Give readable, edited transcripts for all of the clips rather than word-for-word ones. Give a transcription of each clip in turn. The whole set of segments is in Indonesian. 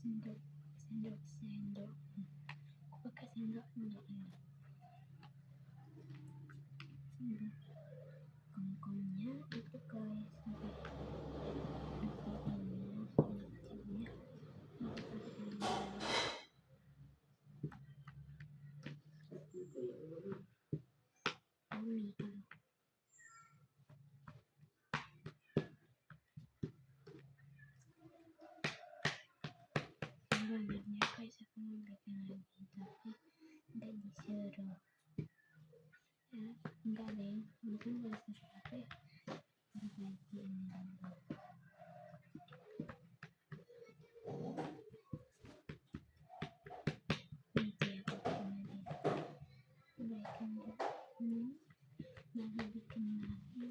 sendok sendok. Aku pakai sendok kongkongnya itu guys, sebenarnya guys aku mau bikin lagi tapi nggak disuruh ya, enggak deh, mungkin nggak disuruh tapi berbagi ini dulu. Nanti aku bikin lagi nah bikin lagi.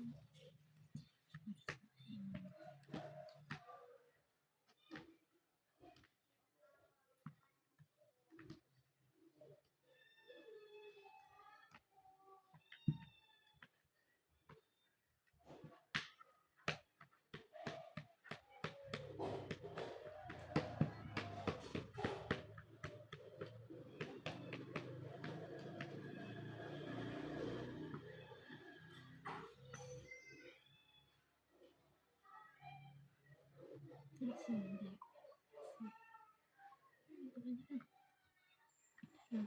Sendok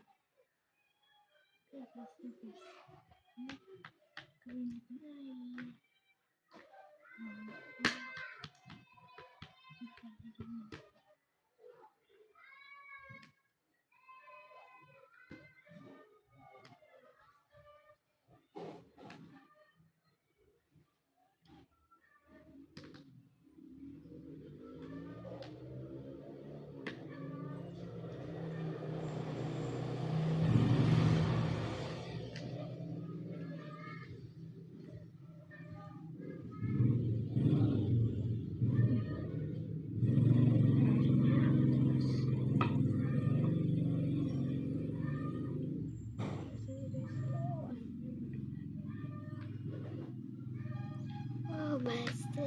basta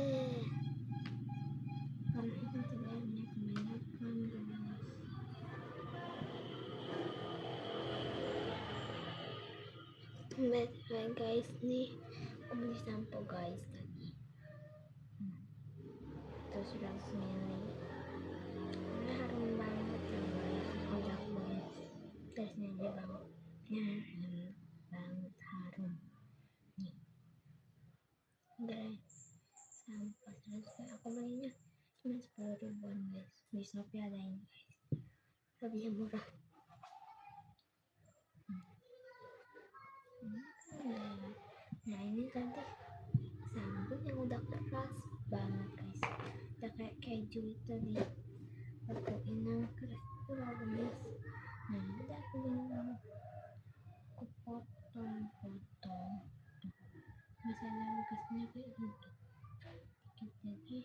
karena itu telurnya kebanyakan guys. Guys nih aku beli sampo guys tadi terus sudah semili ini harum banget ya guys, udah banget tesnya aja banget harum nih guys. Sampai selesai aku belinya cuma 10 ribuan guys, di Shopee ada ini guys, lebih murah. Nah ini tadi sabun yang udah keras banget guys, udah kayak keju itu nih, aku yang keras itu bagus. Nah udah aku potong misalnya bekasnya kayak gitu dikit lagi,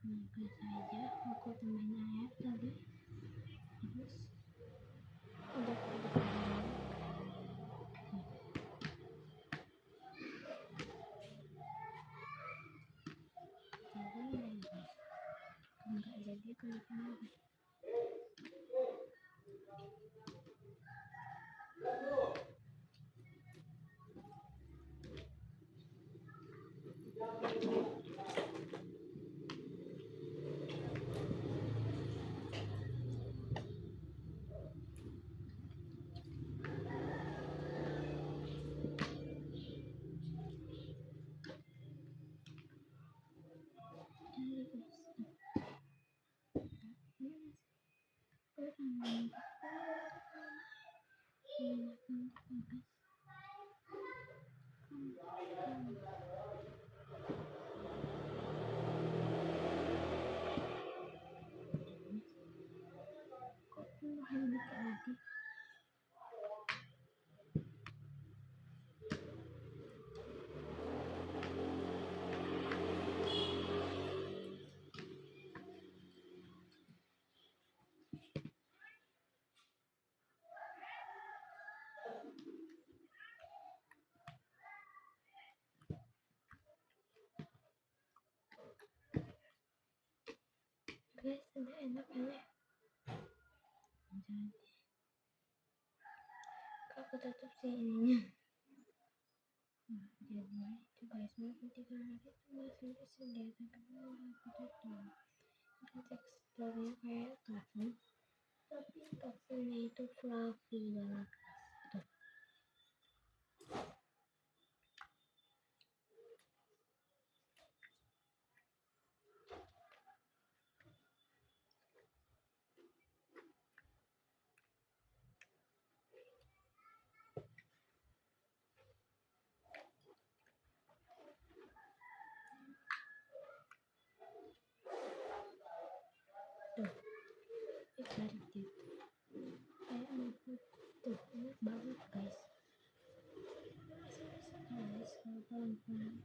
bekas aja aku tambahin air tadi, terus udah aku bikin enggak jadi kenapa lagi. Guys, Ada enak ini. Jadi aku tutup sih ininya. Nah, jadi itu guys, mau ketika lagi tuh masih disediakan kedua aku tutup. Ini teksturnya kayak tofu, tapi tofunya itu fluffy banget. Tuh. Dari kayak mangkuk tuh, enak banget guys. Guys, kalau pelan-pelan.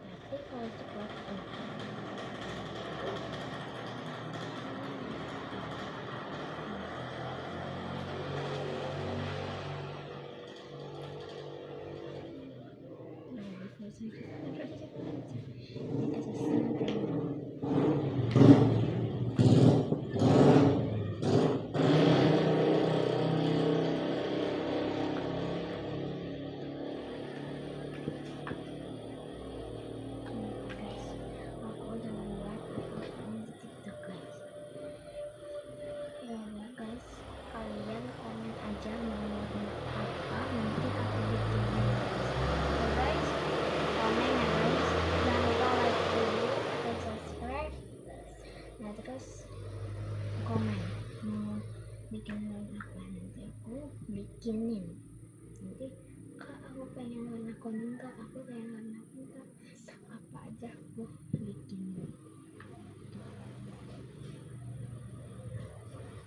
Tapi kalau cepat tuh. Kalian komen aja mau apa, nanti aku bikin guys. Komen ya guys, jangan lupa like dulu dan subscribe. Nah terus komen mau bikin warna apa, nanti aku bikinin. Nanti kak aku pengen warna kuning, kak aku pengen warna pink, apa aja aku bikinin.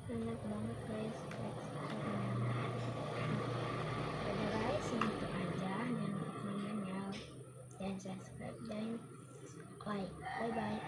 Enak banget guys teksturnya. Udah guys, itu aja. Jangan lupa komen ya, dan subscribe dan like. Bye bye.